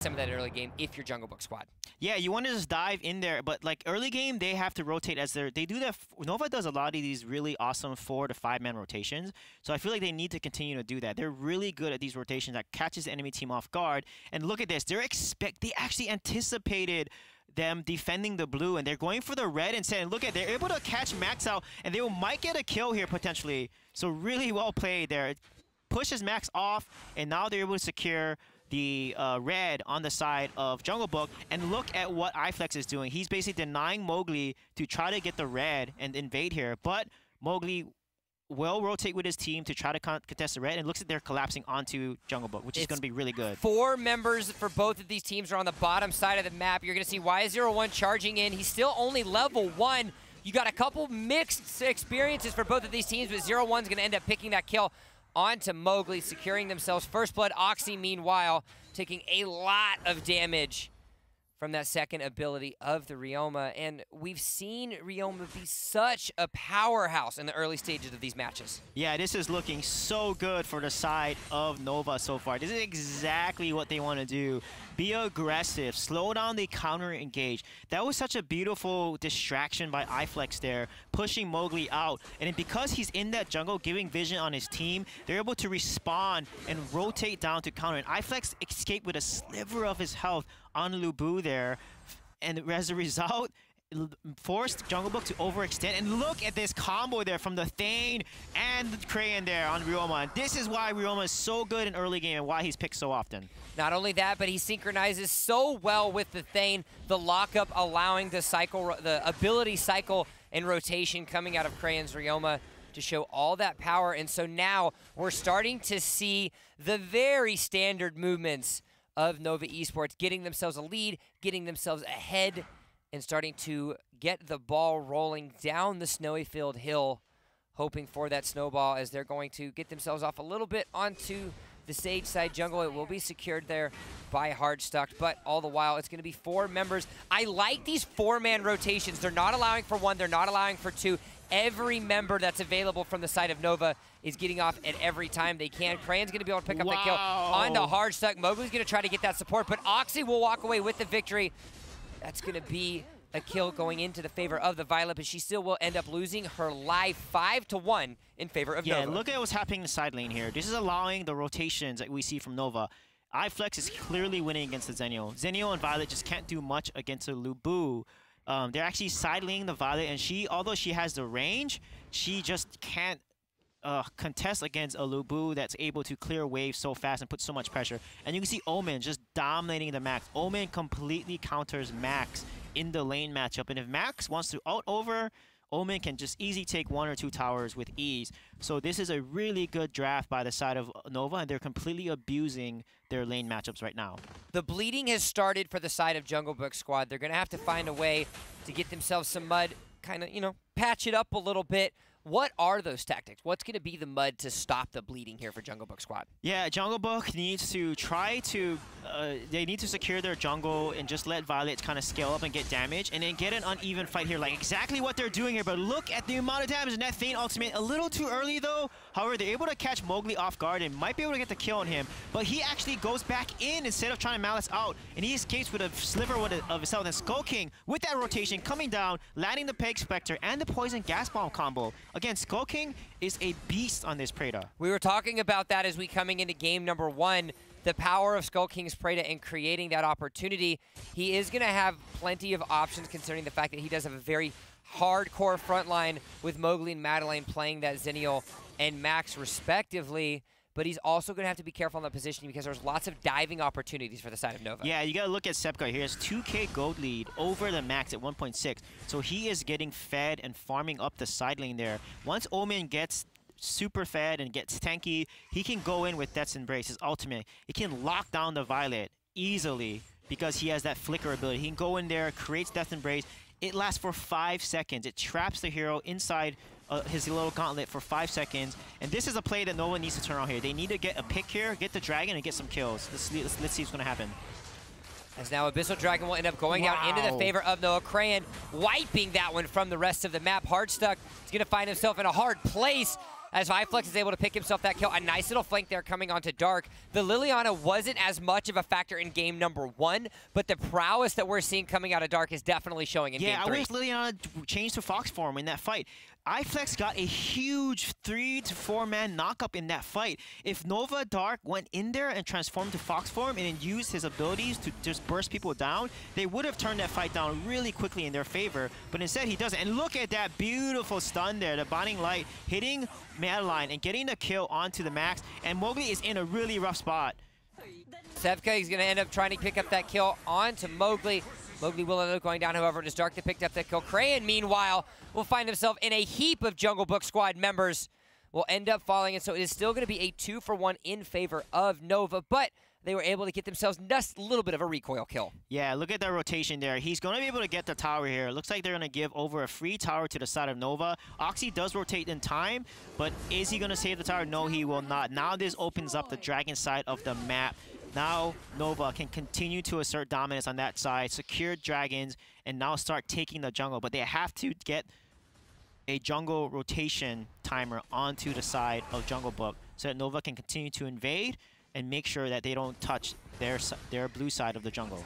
some of that early game if you're JungleBook Squad. Yeah, you want to just dive in there, but like early game, they have to rotate as they do that. Nova does a lot of these really awesome 4 to 5 man rotations, so I feel like they need to continue to do that. They're really good at these rotations that catches the enemy team off guard. And look at this, they actually anticipated them defending the blue, and they're going for the red instead. And look at, they're able to catch Max out, and they might get a kill here potentially. So really well played there. It pushes Max off, and now they're able to secure the red on the side of JungleBook. And look at what iFlex is doing. He's basically denying Mowgli to try to get the red and invade here. But Mowgli will rotate with his team to try to contest the red, and looks like they're collapsing onto JungleBook, which is going to be really good. 4 members for both of these teams are on the bottom side of the map. You're going to see Y01 charging in. He's still only level 1. You got a couple mixed experiences for both of these teams, but 01's going to end up picking that kill onto Mowgli, securing themselves first blood. Oxy, meanwhile, taking a lot of damage from that second ability of the Ryoma. And we've seen Ryoma be such a powerhouse in the early stages of these matches. Yeah, this is looking so good for the side of Nova so far. This is exactly what they want to do. Be aggressive, slow down the counter engage. That was such a beautiful distraction by iFlex there, pushing Mowgli out. And then because he's in that jungle, giving vision on his team, they're able to respawn and rotate down to counter. And iFlex escaped with a sliver of his health on Lubu there, and as a result, forced JungleBook to overextend. And look at this combo there from the Thane and the Crayon there on Ryoma. And this is why Ryoma is so good in early game and why he's picked so often. Not only that, but he synchronizes so well with the Thane, the lockup allowing the cycle, the ability cycle and rotation coming out of Crayon's Ryoma to show all that power. And so now we're starting to see the very standard movements of Nova Esports, getting themselves a lead, getting themselves ahead, and starting to get the ball rolling down the snowy field hill, hoping for that snowball as they're going to get themselves off a little bit onto the Sage side jungle. It will be secured there by Hardstuck, but all the while it's going to be 4 members. I like these 4-man rotations. They're not allowing for 1, they're not allowing for 2. Every member that's available from the side of Nova is getting off at every time they can. Crayon's going to be able to pick up the kill onto Hardstuck. Mowgli's going to try to get that support, but Oxy will walk away with the victory. That's going to be a kill going into the favor of the Violet, but she still will end up losing her life 5-1 in favor of Nova. Yeah, look at what's happening in the side lane here. This is allowing the rotations that we see from Nova. iFlex is clearly winning against the Zenio. Zenio and Violet just can't do much against a Lubu. They're actually side laning the Violet, and she, although she has the range, she just can't contest against a Lubu that's able to clear waves so fast and put so much pressure. And you can see Omen just dominating the Max. Omen completely counters Max in the lane matchup, and if Max wants to out-over, Omen can just easily take 1 or 2 towers with ease. So this is a really good draft by the side of Nova, and they're completely abusing their lane matchups right now. The bleeding has started for the side of JungleBook Squad. They're going to have to find a way to get themselves some mud, kind of, you know, patch it up a little bit. What are those tactics? What's going to be the mud to stop the bleeding here for JungleBook Squad? Yeah, JungleBook needs to try to, they need to secure their jungle and just let Violet kind of scale up and get damage, and then get an uneven fight here, like exactly what they're doing here. But look at the amount of damage in that Thane ultimate. A little too early though. However, they're able to catch Mowgli off guard and might be able to get the kill on him. But he actually goes back in instead of trying to Malice out, and he escapes with a sliver of himself. And Skull King, with that rotation, coming down, landing the Peg Spectre and the Poison Gas Bomb combo. Again, Skull King is a beast on this Preda. We were talking about that as we coming into game number 1. The power of Skull King's Preda and creating that opportunity. He is going to have plenty of options considering the fact that he does have a very hardcore front line with Mowgli and Madeline playing that Zenio and Max respectively. But he's also going to have to be careful on the positioning because there's lots of diving opportunities for the side of Nova. Yeah, you got to look at Sepka here. He has 2K gold lead over the Max at 1.6. So he is getting fed and farming up the side lane there. Once Omen gets super fed and gets tanky, he can go in with Death's Embrace, his ultimate. He can lock down the Violet easily because he has that flicker ability. He can go in there, creates Death's Embrace. It lasts for 5 seconds. It traps the hero inside his little gauntlet for 5 seconds. And this is a play that no one needs to turn on here. They need to get a pick here, get the dragon, and get some kills. Let's see what's going to happen. As now Abyssal Dragon will end up going out into the favor of Noah. Crayon wiping that one from the rest of the map. Hardstuck is going to find himself in a hard place. as Highflex is able to pick himself that kill. A nice little flank there coming onto Dark. The Liliana wasn't as much of a factor in game number 1, but the prowess that we're seeing coming out of Dark is definitely showing in game 3. Yeah, I wish Liliana changed to Fox form in that fight. iFlex got a huge 3 to 4 man knockup in that fight. If Nova Dark went in there and transformed to Fox form and then used his abilities to just burst people down, they would have turned that fight down really quickly in their favor. But instead he doesn't. And look at that beautiful stun there. The Binding Light hitting Madeline and getting the kill onto the Max. And Mowgli is in a really rough spot. Sevka is going to end up trying to pick up that kill onto Mowgli. Mowgli will end up going down, however, just Dark that picked up that kill. Crayon, meanwhile, will find himself in a heap of Jungle Book Squad members. Will end up falling, and so it is still going to be a 2-for-1 in favor of Nova, but they were able to get themselves just a little bit of a recoil kill. Yeah, look at that rotation there. He's going to be able to get the tower here. It looks like they're going to give over a free tower to the side of Nova. Oxy does rotate in time, but is he going to save the tower? No, he will not. Now this opens up the dragon side of the map. Now Nova can continue to assert dominance on that side, secure dragons, and now start taking the jungle. But they have to get a jungle rotation timer onto the side of Jungle Book so that Nova can continue to invade and make sure that they don't touch their blue side of the jungle.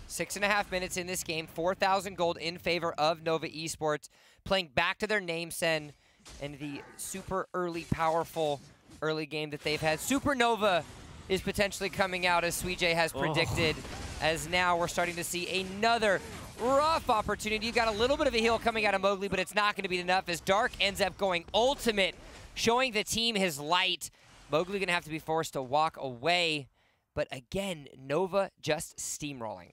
6.5 minutes in this game, 4,000 gold in favor of Nova Esports, playing back to their namesend and the super early, powerful early game that they've had. Supernova is potentially coming out, as Suijay has predicted, as now we're starting to see another rough opportunity. You've got a little bit of a heal coming out of Mowgli, but it's not going to be enough as Dark ends up going ultimate, showing the team his light. Mowgli going to have to be forced to walk away, but again, Nova just steamrolling.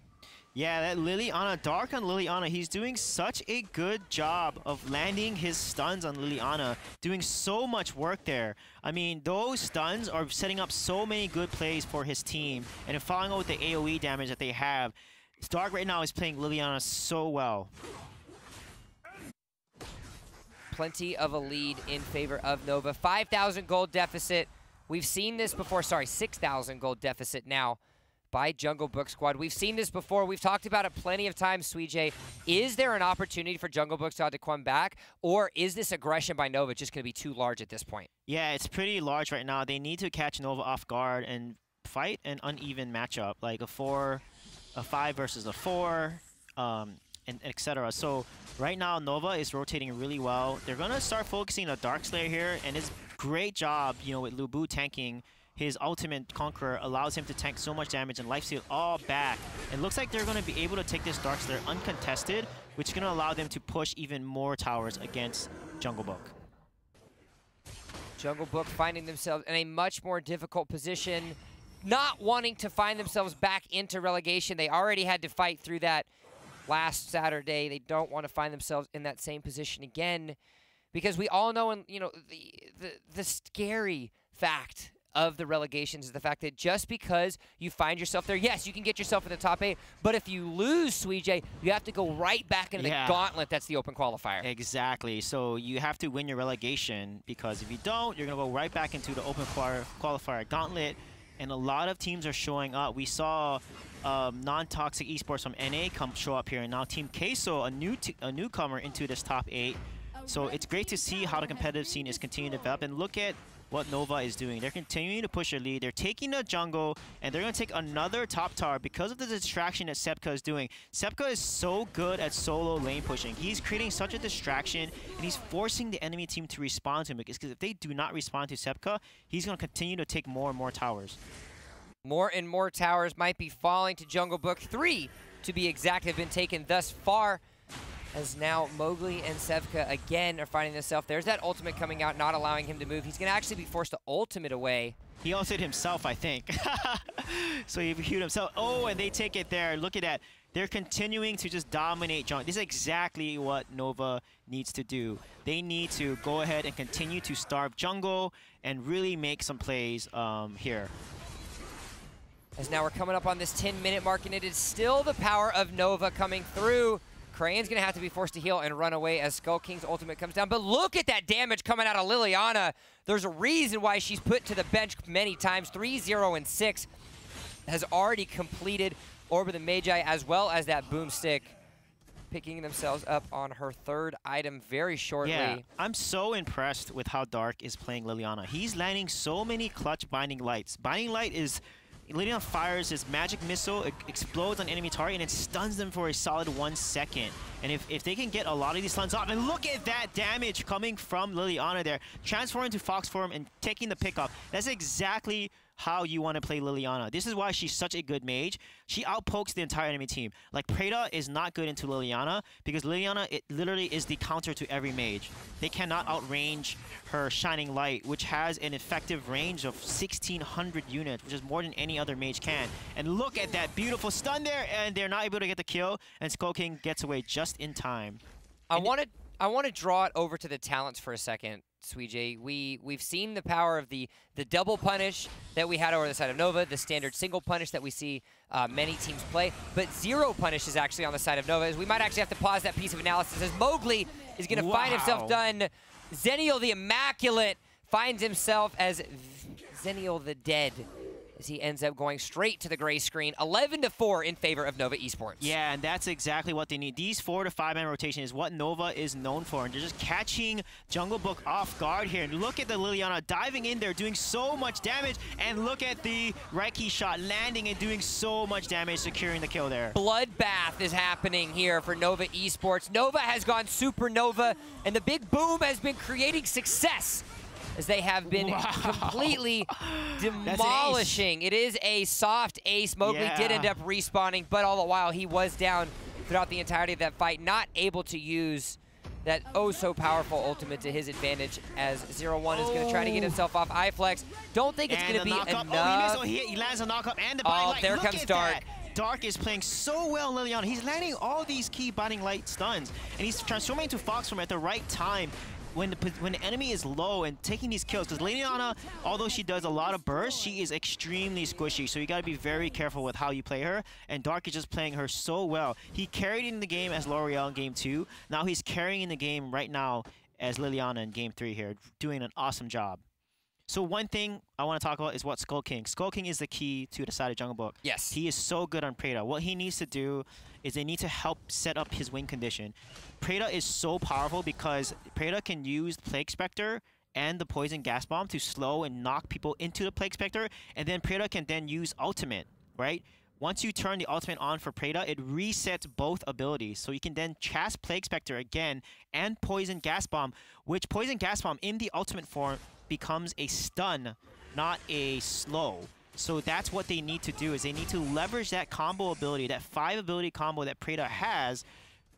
Yeah, that Liliana, Dark on Liliana, he's doing such a good job of landing his stuns on Liliana, doing so much work there. I mean, those stuns are setting up so many good plays for his team, and following out with the AoE damage that they have. Dark right now is playing Liliana so well. Plenty of a lead in favor of Nova. 5,000 gold deficit. We've seen this before. Sorry, 6,000 gold deficit now by Jungle Book Squad. We've seen this before. We've talked about it plenty of times, Suijay. Is there an opportunity for Jungle Book Squad to come back, or is this aggression by Nova just going to be too large at this point? Yeah, it's pretty large right now. They need to catch Nova off guard and fight an uneven matchup, like a 5 versus a 4, and etc. So right now, Nova is rotating really well. They're going to start focusing on Darkslayer here, and it's great job, you know, with Lubu tanking. His ultimate Conqueror allows him to tank so much damage and lifesteal all back. It looks like they're going to be able to take this Darkslayer uncontested, which is going to allow them to push even more towers against Jungle Book. Jungle Book finding themselves in a much more difficult position, not wanting to find themselves back into relegation. They already had to fight through that last Saturday. They don't want to find themselves in that same position again, because we all know, and you know, the scary fact of the relegations is the fact that just because you find yourself there, yes, you can get yourself in the top 8, but if you lose, Suijay, you have to go right back into the gauntlet. That's the open qualifier. Exactly. So you have to win your relegation, because if you don't, you're going to go right back into the open qualifier gauntlet, and a lot of teams are showing up. We saw non-toxic esports from NA show up here, and now Team Queso, a newcomer into this top 8. So it's great to see how the competitive scene is continuing to develop, and look at what Nova is doing. They're continuing to push their lead. They're taking the jungle, and they're going to take another top tower because of the distraction that Sepka is doing. Sepka is so good at solo lane pushing. He's creating such a distraction, and he's forcing the enemy team to respond to him, because if they do not respond to Sepka, he's going to continue to take more and more towers. More and more towers might be falling to Jungle Book. 3, to be exact, have been taken thus far, as now Mowgli and Sevka again are finding themselves. There's that ultimate coming out, not allowing him to move. He's going to actually be forced to ultimate away. He ulted himself, I think. So he hewed himself. Oh, and they take it there. Look at that. They're continuing to just dominate jungle. This is exactly what Nova needs to do. They need to go ahead and continue to starve jungle and really make some plays here. As now we're coming up on this 10-minute mark, and it is still the power of Nova coming through. Crayon's going to have to be forced to heal and run away as Skull King's ultimate comes down. But look at that damage coming out of Liliana. There's a reason why she's put to the bench many times. 3-0 and 6 has already completed Orb of the Magi, as well as that boomstick. picking themselves up on her third item very shortly. Yeah, I'm so impressed with how Dark is playing Liliana. He's landing so many clutch Binding Lights. Binding Light is... Liliana fires his magic missile, it explodes on enemy target, and it stuns them for a solid 1 second. And if they can get a lot of these stuns off, and look at that damage coming from Liliana there, transforming to Fox form and taking the pick off. That's exactly how you want to play Liliana. This is why she's such a good mage. She outpokes the entire enemy team. Like, Preda is not good into Liliana because Liliana, it literally is the counter to every mage. They cannot outrange her Shining Light, which has an effective range of 1,600 units, which is more than any other mage can. And look at that beautiful stun there, and they're not able to get the kill, and Skull King gets away just in time. I want to draw it over to the talents for a second, Suijay. We've seen the power of the double punish that we had over the side of Nova, the standard single punish that we see many teams play, but zero punish is actually on the side of Nova. As we might actually have to pause that piece of analysis as Mowgli is going to find himself done. Zenial the Immaculate finds himself as Zenial the Dead, as he ends up going straight to the gray screen. 11-4 in favor of Nova Esports. Yeah, and that's exactly what they need. These 4 to 5 man rotation is what Nova is known for, and they're just catching JungleBook off guard here. And look at the Liliana diving in there, doing so much damage, and look at the Reiki shot landing and doing so much damage, securing the kill there. Bloodbath is happening here for Nova Esports. Nova has gone supernova, and the big boom has been creating success, as they have been completely demolishing. It is a soft ace. Mowgli did end up respawning, but all the while he was down throughout the entirety of that fight, not able to use that oh-so-powerful ultimate to his advantage, as 0-1 is going to try to get himself off iFlex. Don't think it's going to be enough. Oh, he lands a knockup and the binding light. There comes Dark. Dark is playing so well, Liliana. He's landing all these key Binding Light stuns, and he's transforming into Fox form at the right time, when the enemy is low and taking these kills. Because Liliana, although she does a lot of bursts, she is extremely squishy. So you got to be very careful with how you play her. And Dark is just playing her so well. He carried in the game as L'Oreal in Game 2. Now he's carrying in the game right now as Liliana in Game 3 here, doing an awesome job. So one thing I want to talk about is what Skull King. Skull King is the key to the side of JungleBook. Yes. He is so good on Preda. What he needs to do is they need to help set up his win condition. Preda is so powerful because Preda can use Plague Spectre and the Poison Gas Bomb to slow and knock people into the Plague Spectre, and then Preda can then use Ultimate, right? Once you turn the Ultimate on for Preda, it resets both abilities. So you can then cast Plague Spectre again and Poison Gas Bomb, which Poison Gas Bomb in the Ultimate form becomes a stun, not a slow. So that's what they need to do, is they need to leverage that combo ability, that 5 ability combo that Preda has,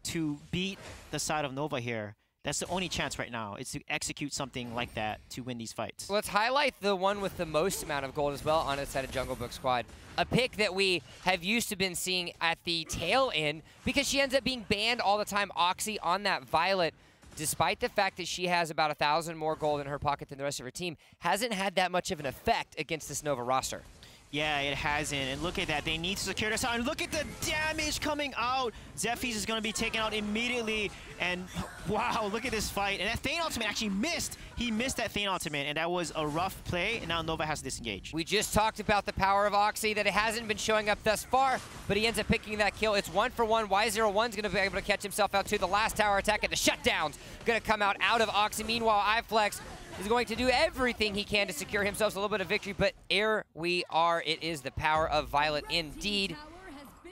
to beat the side of Nova here. That's the only chance right now, is to execute something like that to win these fights. Let's highlight the one with the most amount of gold as well on its side of JungleBookSquad. A pick that we have used to been seeing at the tail end, because she ends up being banned all the time. Oxy on that Violet, despite the fact that she has about 1,000 more gold in her pocket than the rest of her team, hasn't had that much of an effect against this Nova roster. Yeah, it hasn't. And look at that. They need to secure this out. And look at the damage coming out. Zephyrs is going to be taken out immediately. And wow, look at this fight. And that Thane ultimate actually missed. He missed that Thane ultimate, and that was a rough play. And now Nova has to disengage. We just talked about the power of Oxy, that it hasn't been showing up thus far, but he ends up picking that kill. It's 1-for-1. Y01's going to be able to catch himself out too. The last tower attack and the shutdown's going to come out of Oxy. Meanwhile, iFlex is going to do everything he can to secure himself a little bit of victory, but here we are. It is the power of Violet indeed.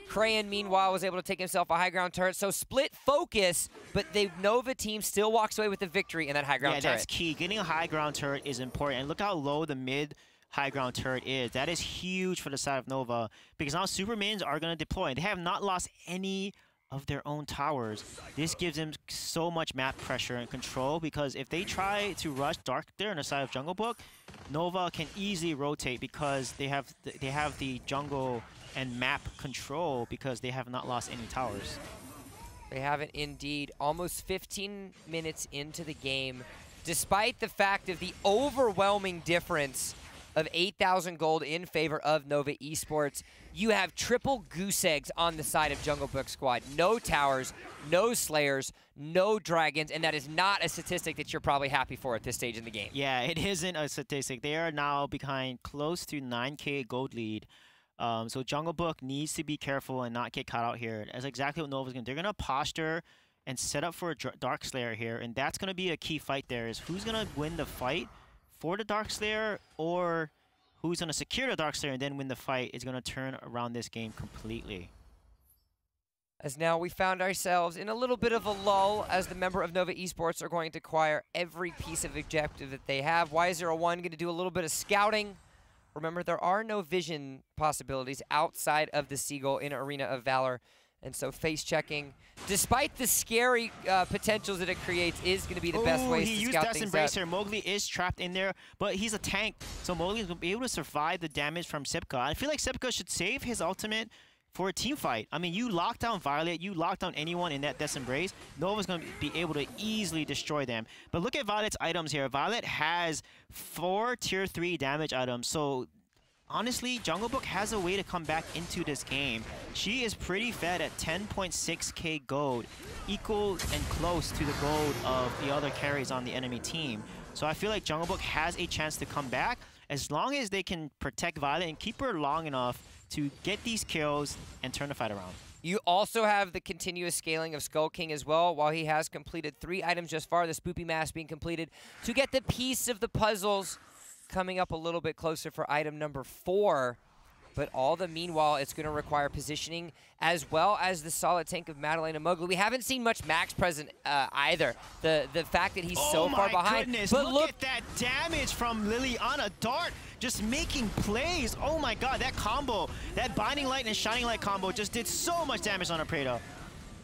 Crayon, meanwhile, was able to take himself a high ground turret. So split focus, but the Nova team still walks away with the victory in that high ground turret. Yeah, that's key. Getting a high ground turret is important. And look how low the mid high ground turret is. That is huge for the side of Nova, because now Supermins are going to deploy. They have not lost any of their own towers. This gives them so much map pressure and control, because if they try to rush Dark there on the side of JungleBook, Nova can easily rotate because they have the jungle and map control, because they have not lost any towers. They haven't indeed. Almost 15 minutes into the game, despite the fact of the overwhelming difference of 8,000 gold in favor of Nova Esports, you have triple goose eggs on the side of JungleBookSquad. No towers, no slayers, no dragons, and that is not a statistic that you're probably happy for at this stage in the game. Yeah, it isn't a statistic. They are now behind close to 9K gold lead. So JungleBook needs to be careful and not get caught out here. That's exactly what Nova's going to do. They're going to posture and set up for a Dark Slayer here, and that's going to be a key fight there, is who's going to win the fight for the Dark Slayer, or who's going to secure the Dark Slayer and then win the fight is going to turn around this game completely. As now we found ourselves in a little bit of a lull as the member of Nova Esports are going to acquire every piece of objective that they have. Y01 going to do a little bit of scouting. Remember, there are no vision possibilities outside of the Seagull in Arena of Valor. And so face checking, despite the scary potentials that it creates, is going to be the best way to scout things out. He used Death Embrace here. Mowgli is trapped in there, but he's a tank, so Mowgli's going to be able to survive the damage from Sipka. I feel like Sipka should save his ultimate for a team fight. I mean, you lock down Violet, you lock down anyone in that Death Embrace, Nova's going to be able to easily destroy them. But look at Violet's items here. Violet has 4 tier 3 damage items, so honestly, JungleBook has a way to come back into this game. She is pretty fed at 10.6k gold, equal and close to the gold of the other carries on the enemy team. So I feel like JungleBook has a chance to come back as long as they can protect Violet and keep her long enough to get these kills and turn the fight around. You also have the continuous scaling of Skull King as well. While he has completed 3 items just far, the Spoopy Mask being completed to get the piece of the puzzles coming up a little bit closer for item number 4. But all the meanwhile, it's going to require positioning as well as the solid tank of Madeline and Mowgli. We haven't seen much Max present either. The fact that he's so far behind. Goodness, but look at that damage from Liliana. Dart just making plays. Oh my god, that combo, that Binding Light and Shining Light combo just did so much damage on Alfredo.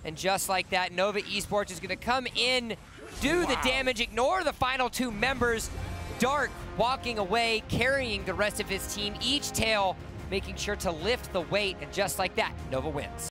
And just like that, Nova Esports is going to come in, do the damage, ignore the final 2 members. Dark walking away, carrying the rest of his team, each tail making sure to lift the weight, and just like that, Nova wins.